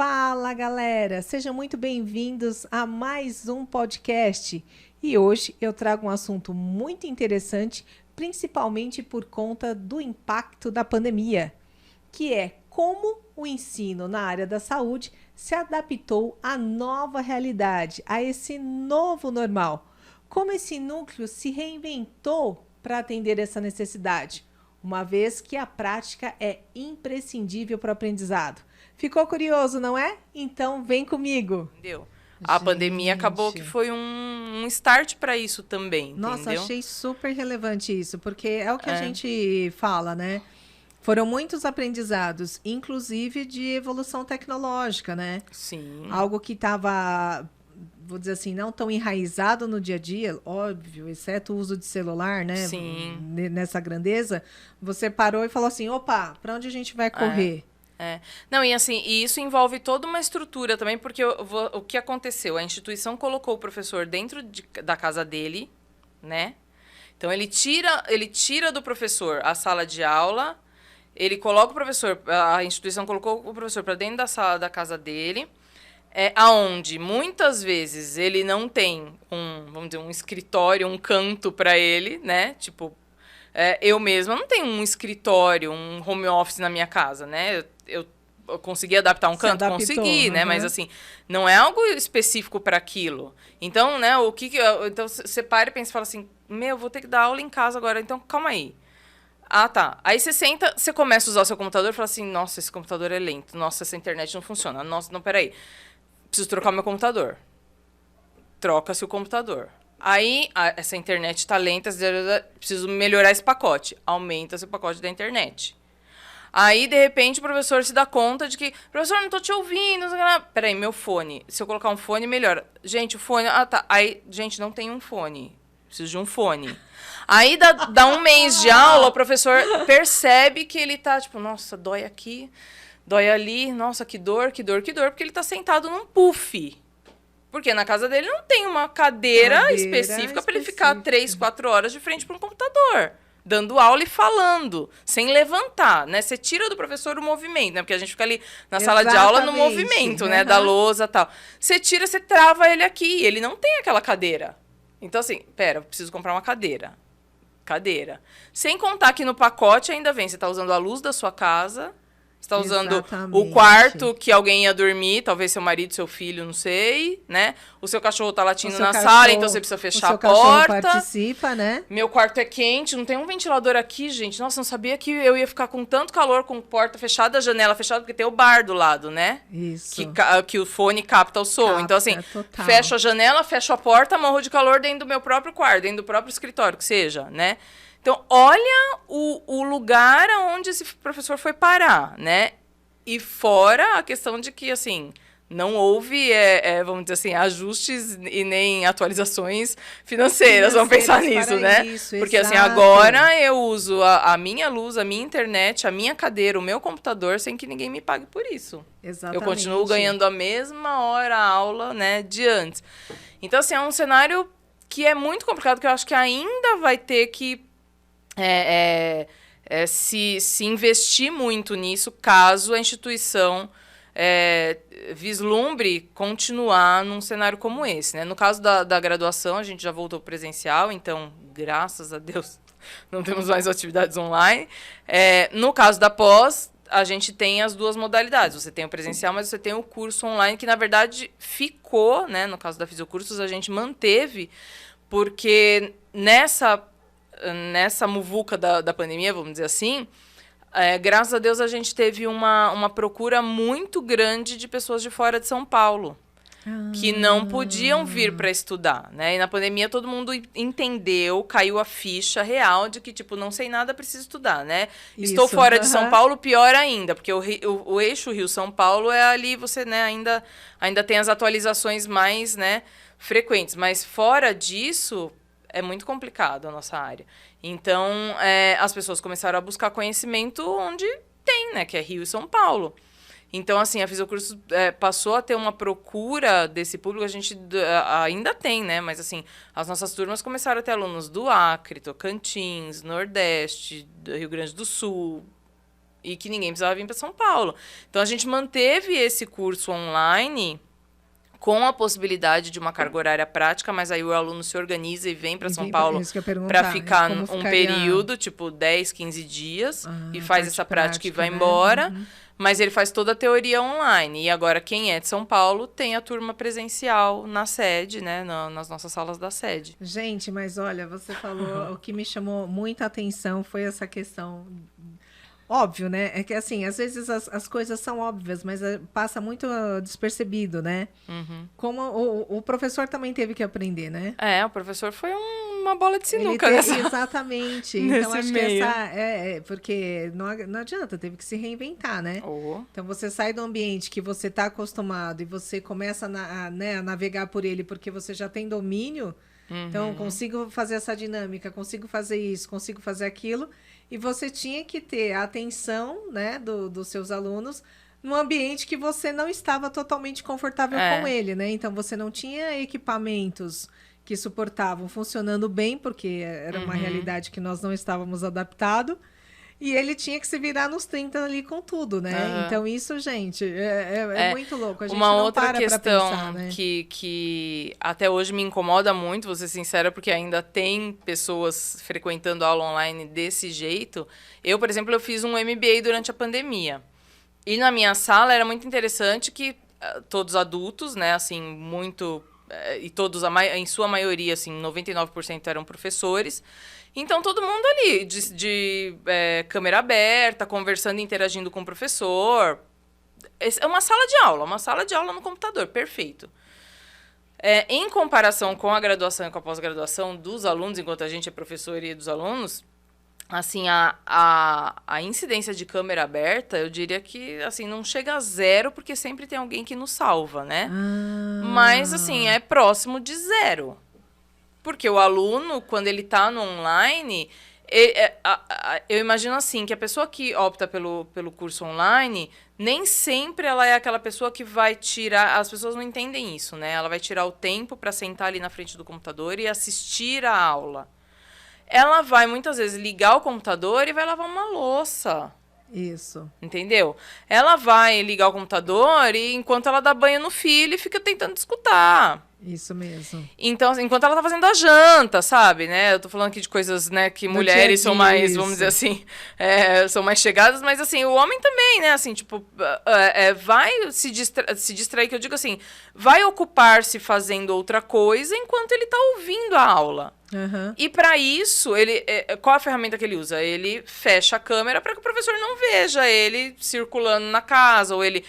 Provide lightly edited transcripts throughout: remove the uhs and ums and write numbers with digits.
Fala, galera! Sejam muito bem-vindos a mais um podcast. E hoje eu trago um assunto muito interessante, principalmente por conta do impacto da pandemia, que é como o ensino na área da saúde se adaptou à nova realidade, a esse novo normal. Como esse núcleo se reinventou para atender essa necessidade, uma vez que a prática é imprescindível para o aprendizado. Ficou curioso, não é? Então vem comigo. Entendeu? A pandemia acabou que foi um start para isso também, Nossa, entendeu? achei super relevante isso, porque é o que a gente fala, né? Foram muitos aprendizados, inclusive de evolução tecnológica, né? Sim. Algo que estava, vou dizer assim, não tão enraizado no dia a dia, óbvio, exceto o uso de celular, né? Sim. Nessa grandeza, você parou e falou assim, opa, para onde a gente vai correr? Não, e assim, e isso envolve toda uma estrutura também, porque o que aconteceu? A instituição colocou o professor dentro da casa dele, né? Então, ele tira do professor a sala de aula, ele coloca o professor, a instituição colocou o professor para dentro da sala da casa dele, aonde muitas vezes ele não tem vamos dizer, um escritório, um canto para ele, né? Tipo, eu mesma não tenho um escritório, um home office na minha casa, né? Eu consegui adaptar um canto? Consegui, né? Mas, assim, não é algo específico para aquilo. Então, né, então, você para e pensa e fala assim, vou ter que dar aula em casa agora, então, calma aí. Ah, tá. Aí você senta, você começa a usar o seu computador e fala assim, nossa, esse computador é lento, nossa, essa internet não funciona, nossa, não, peraí. Preciso trocar o meu computador. Troca-se o computador. Aí, essa internet tá lenta, preciso melhorar esse pacote. Aumenta-se o pacote da internet. Aí, de repente, o professor se dá conta de que... Professor, não tô te ouvindo. Peraí, meu fone. Se eu colocar um fone, melhora. Gente, o fone... Ah, tá. Aí, gente, não tem um fone. Preciso de um fone. Aí, dá um mês de aula, o professor percebe que ele tá, tipo, nossa, dói aqui, dói ali. Nossa, que dor, que dor, que dor. Porque ele tá sentado num puff. Porque na casa dele não tem uma cadeira específica para ele ficar 3, 4 horas de frente para um computador, dando aula e falando, sem levantar, né? Você tira do professor o movimento, né? Porque a gente fica ali na sala de aula no movimento, né? Da lousa e tal. Você tira, você trava ele aqui, ele não tem aquela cadeira. Então, assim, eu preciso comprar uma cadeira. Cadeira. Sem contar que no pacote ainda vem, você está usando a luz da sua casa... Você está usando o quarto que alguém ia dormir, talvez seu marido, seu filho, não sei, né? O seu cachorro tá latindo na sala, então você precisa fechar a porta. O seu cachorro participa, né? Meu quarto é quente, não tem um ventilador aqui, gente. Nossa, não sabia que eu ia ficar com tanto calor com porta fechada, janela fechada, porque tem o bar do lado, né? Isso. Que o fone capta o som. Então, assim, fecho a janela, fecho a porta, morro de calor dentro do meu próprio quarto, dentro do próprio escritório, que seja, né? Então, olha o lugar onde esse professor foi parar, né? E fora a questão de que, assim, não houve, vamos dizer assim, ajustes e nem atualizações financeiras, vamos pensar nisso, né? Porque, assim, agora eu uso a minha luz, a minha internet, a minha cadeira, o meu computador, sem que ninguém me pague por isso. Exatamente. Eu continuo ganhando a mesma hora a aula, né, de antes. Então, assim, é um cenário que é muito complicado, que eu acho que ainda vai ter que se investir muito nisso, caso a instituição vislumbre continuar num cenário como esse, né? No caso da graduação, a gente já voltou presencial, então, graças a Deus, não temos mais atividades online. No caso da pós, a gente tem as duas modalidades. Você tem o presencial, mas você tem o curso online, que, na verdade, ficou, né? No caso da Fisiocursos, a gente manteve, porque nessa muvuca da pandemia, vamos dizer assim, graças a Deus a gente teve uma procura muito grande de pessoas de fora de São Paulo, que não podiam vir para estudar, né? E na pandemia todo mundo entendeu, caiu a ficha real de que, tipo, não sei nada, preciso estudar, né? Isso. Estou fora de São Paulo, pior ainda, porque o eixo Rio-São Paulo é ali, você, né, ainda tem as atualizações mais, né, frequentes, mas fora disso... É muito complicado a nossa área. Então, as pessoas começaram a buscar conhecimento onde tem, né? Que é Rio e São Paulo. Então, assim, a Fisiocursos passou a ter uma procura desse público. A gente ainda tem, né? Mas, assim, as nossas turmas começaram a ter alunos do Acre, Tocantins, Nordeste, do Rio Grande do Sul, e que ninguém precisava vir para São Paulo. Então, a gente manteve esse curso online com a possibilidade de uma carga horária prática, mas aí o aluno se organiza e vem para São Paulo para ficar um período, tipo 10, 15 dias, e faz essa prática e vai embora. Uhum. Mas ele faz toda a teoria online. E agora, quem é de São Paulo tem a turma presencial na sede, né? Nas nossas salas da sede. Gente, mas olha, você falou, o que me chamou muita atenção foi essa questão... Óbvio, né? É que, assim, às vezes as coisas são óbvias, mas passa muito despercebido, né? Uhum. Como o professor também teve que aprender, né? O professor foi uma bola de sinuca. Exatamente. Então, acho meio. Que porque não adianta, teve que se reinventar, né? Então, você sai do ambiente que você está acostumado e você começa a navegar por ele porque você já tem domínio. Uhum. Então, consigo fazer essa dinâmica, consigo fazer isso, consigo fazer aquilo. E você tinha que ter a atenção, né, dos seus alunos num ambiente que você não estava totalmente confortável com ele, né? Então, você não tinha equipamentos que suportavam funcionando bem, porque era uma realidade que nós não estávamos adaptados. E ele tinha que se virar nos 30 ali com tudo, né? Uhum. Então, isso, gente, é muito louco. A gente uma não outra para questão pra pensar, né? que até hoje me incomoda muito, vou ser sincera, porque ainda tem pessoas frequentando aula online desse jeito. Eu, por exemplo, eu fiz um MBA durante a pandemia. E na minha sala era muito interessante que todos adultos, né, assim, muito... e todos, em sua maioria, assim, 99% eram professores. Então, todo mundo ali, de câmera aberta, conversando e interagindo com o professor. É uma sala de aula no computador, perfeito. Em comparação com a graduação e com a pós-graduação dos alunos, enquanto a gente é professor e dos alunos, assim, a incidência de câmera aberta, eu diria que, assim, não chega a zero, porque sempre tem alguém que nos salva, né? Mas, assim, é próximo de zero. Porque o aluno, quando ele está no online, eu imagino assim, que a pessoa que opta pelo curso online, nem sempre ela é aquela pessoa que vai tirar... As pessoas não entendem isso, né? Ela vai tirar o tempo para sentar ali na frente do computador e assistir a aula. Ela vai, muitas vezes, ligar o computador e vai lavar uma louça. Isso. Entendeu? Ela vai ligar o computador e, enquanto ela dá banho no filho, fica tentando escutar. Isso mesmo. Então, enquanto ela tá fazendo a janta, sabe, né? Eu tô falando aqui de coisas, né, que mulheres são mais, vamos dizer assim, são mais chegadas, mas, assim, o homem também, né? Assim, tipo, vai se distrair, que eu digo assim, vai ocupar-se fazendo outra coisa enquanto ele tá ouvindo a aula. Uhum. E para isso, qual a ferramenta que ele usa? Ele fecha a câmera para que o professor não veja ele circulando na casa, ou ele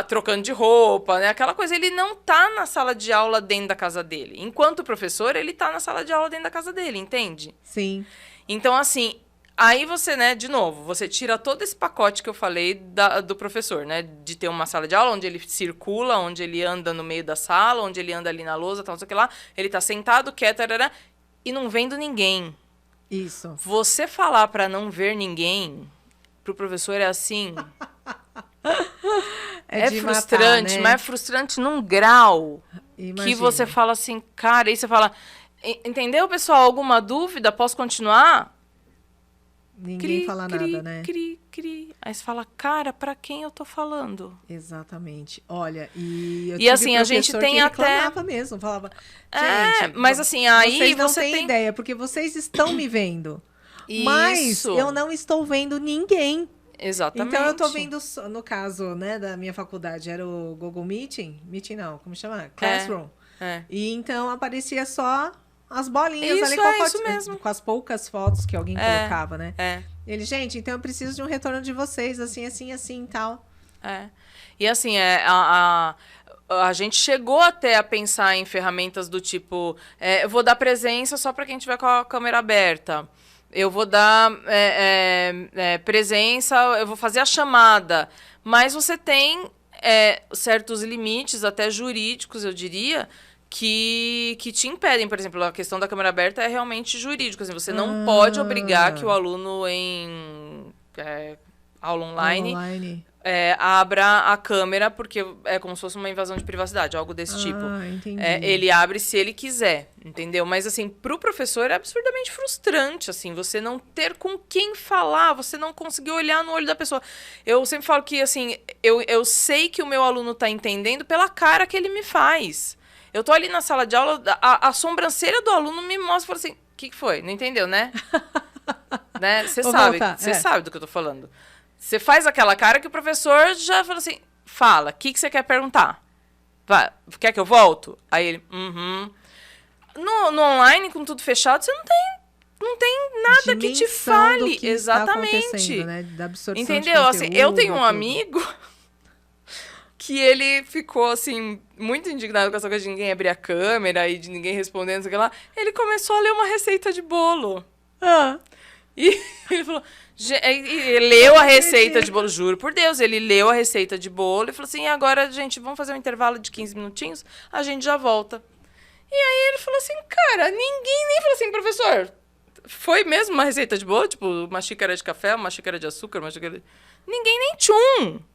trocando de roupa, né? Aquela coisa. Ele não tá na sala de aula dentro da casa dele. Enquanto professor, ele tá na sala de aula dentro da casa dele, entende? Sim. Então, assim, aí você, né, de novo, você tira todo esse pacote que eu falei do professor, né? De ter uma sala de aula onde ele circula, onde ele anda no meio da sala, onde ele anda ali na lousa, tal, não sei o que lá. Ele tá sentado, quieto, e não vendo ninguém. Isso. Você falar para não ver ninguém, pro professor é assim... é frustrante, matar, né? Mas é frustrante num grau. Imagina. Que você fala assim, cara, aí você fala... Entendeu, pessoal? Alguma dúvida? Posso continuar? Ninguém fala nada, né? Aí você fala, cara, pra quem eu tô falando? Exatamente. Olha, e eu tive assim, a gente tem até... reclamava mesmo, falava... Gente, mas assim, aí vocês não têm ideia, porque vocês estão me vendo. Mas eu não estou vendo ninguém. Exatamente. Então, eu tô vendo, no caso, né, da minha faculdade, era o Google Meeting. Meeting não, como chama? Classroom. E então, aparecia só... as bolinhas ali isso mesmo. Com as poucas fotos que alguém colocava, né? Ele, gente, então eu preciso de um retorno de vocês, assim, assim, assim e tal. E assim, a gente chegou até a pensar em ferramentas do tipo, eu vou dar presença só para quem tiver com a câmera aberta. Eu vou dar presença, eu vou fazer a chamada. Mas você tem certos limites, até jurídicos, eu diria, que te impedem. Por exemplo, a questão da câmera aberta é realmente jurídica. Assim, você não pode obrigar que o aluno em aula online abra a câmera, porque é como se fosse uma invasão de privacidade, algo desse tipo. Entendi. Ele abre se ele quiser, entendeu? Mas, assim, pro professor é absurdamente frustrante, assim, você não ter com quem falar, você não conseguir olhar no olho da pessoa. Eu sempre falo que, assim, eu sei que o meu aluno tá entendendo pela cara que ele me faz. Eu tô ali na sala de aula, a sobrancelha do aluno me mostra e fala assim, o que foi? Não entendeu, né? Né? Você sabe do que eu tô falando. Você faz aquela cara que o professor já fala assim, fala, o que você quer perguntar? Vai, quer que eu volto? Aí ele, No online, com tudo fechado, você não tem nada que te fale. Que exatamente. Né? Da absorção entendeu? De assim, eu tenho um amigo que ele ficou, assim, muito indignado com essa coisa de ninguém abrir a câmera e de ninguém respondendo, sei lá. Ele começou a ler uma receita de bolo. E ele falou... Ele leu a receita de bolo, juro por Deus, ele leu a receita de bolo e falou assim, agora, gente, vamos fazer um intervalo de 15 minutinhos, a gente já volta. E aí ele falou assim, cara, ninguém nem falou assim, professor, foi mesmo uma receita de bolo? Tipo, uma xícara de café, uma xícara de açúcar, uma xícara de... Ninguém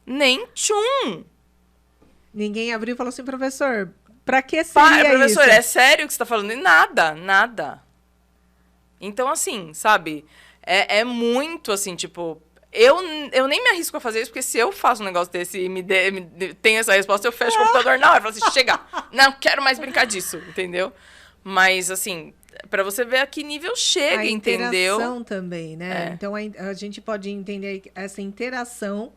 nem tchum. Ninguém abriu e falou assim, professor, pra que seria professor, isso? é sério o que você tá falando? E nada. Então, assim, sabe... É muito, assim, tipo... Eu nem me arrisco a fazer isso, porque se eu faço um negócio desse e tenho essa resposta, eu fecho o computador na hora. Eu falo assim, chega, não quero mais brincar disso, entendeu? Mas, assim, pra você ver a que nível chega, entendeu? A interação também, né? Então, a gente pode entender essa interação,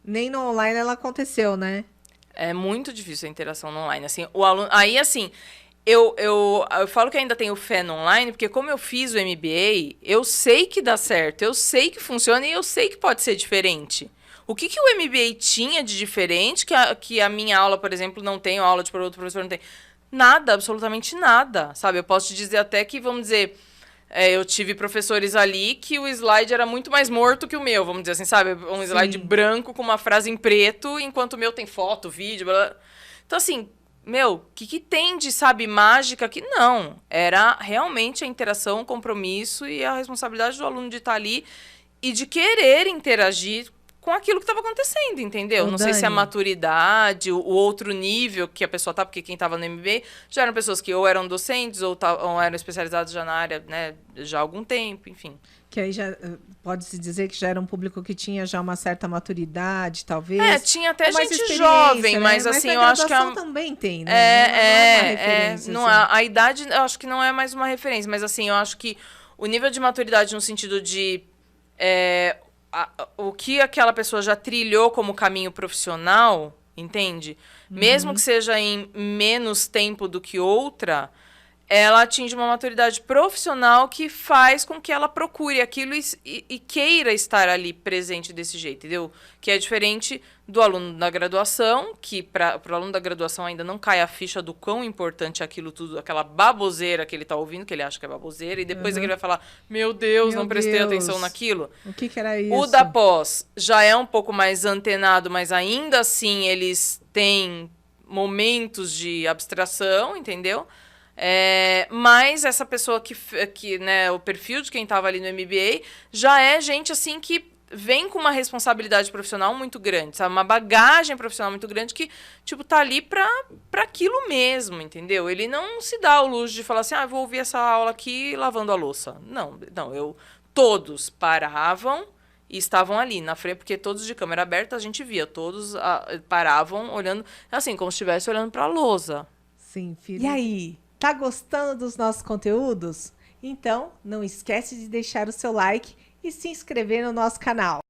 nem no online ela aconteceu, né? É muito difícil a interação no online, assim, o aluno... Aí, assim... Eu falo que ainda tenho fé no online, porque como eu fiz o MBA, eu sei que dá certo, eu sei que funciona e eu sei que pode ser diferente. O que o MBA tinha de diferente que a minha aula, por exemplo, não tem, ou a aula de outro professor não tem? Nada, absolutamente nada, sabe? Eu posso te dizer até que, vamos dizer, eu tive professores ali que o slide era muito mais morto que o meu, vamos dizer assim, sabe? Um slide branco com uma frase em preto, enquanto o meu tem foto, vídeo, blá, blá. Então, assim... Meu, o que tem de, sabe, mágica que não. Era realmente a interação, o compromisso e a responsabilidade do aluno de estar ali e de querer interagir com aquilo que estava acontecendo, entendeu? Não sei se é a maturidade, o outro nível que a pessoa tá, porque quem estava no MBA já eram pessoas que ou eram docentes ou eram especializados já na área, né, já há algum tempo, enfim. Que aí já pode-se dizer que já era um público que tinha já uma certa maturidade, talvez. Tinha até gente jovem, né? Mas assim, eu acho que também tem, né? A idade, eu acho que não é mais uma referência, mas assim, eu acho que o nível de maturidade no sentido de o que aquela pessoa já trilhou como caminho profissional, entende? Mesmo que seja em menos tempo do que outra, ela atinge uma maturidade profissional que faz com que ela procure aquilo e queira estar ali presente desse jeito, entendeu? Que é diferente do aluno da graduação, que para o aluno da graduação ainda não cai a ficha do quão importante é aquilo tudo, aquela baboseira que ele está ouvindo, que ele acha que é baboseira, e depois ele vai falar, meu Deus, não prestei atenção naquilo. O que era isso? O da pós já é um pouco mais antenado, mas ainda assim eles têm momentos de abstração, entendeu? Mas essa pessoa que né, o perfil de quem estava ali no MBA já é gente assim que vem com uma responsabilidade profissional muito grande, sabe? Uma bagagem profissional muito grande que, tipo, tá ali pra aquilo mesmo, entendeu? Ele não se dá o luxo de falar assim, vou ouvir essa aula aqui lavando a louça. Não, todos paravam e estavam ali na frente, porque todos de câmera aberta a gente via, todos paravam olhando, assim, como se estivesse olhando pra lousa. Sim, filho. E aí? Tá gostando dos nossos conteúdos? Então, não esquece de deixar o seu like e se inscrever no nosso canal.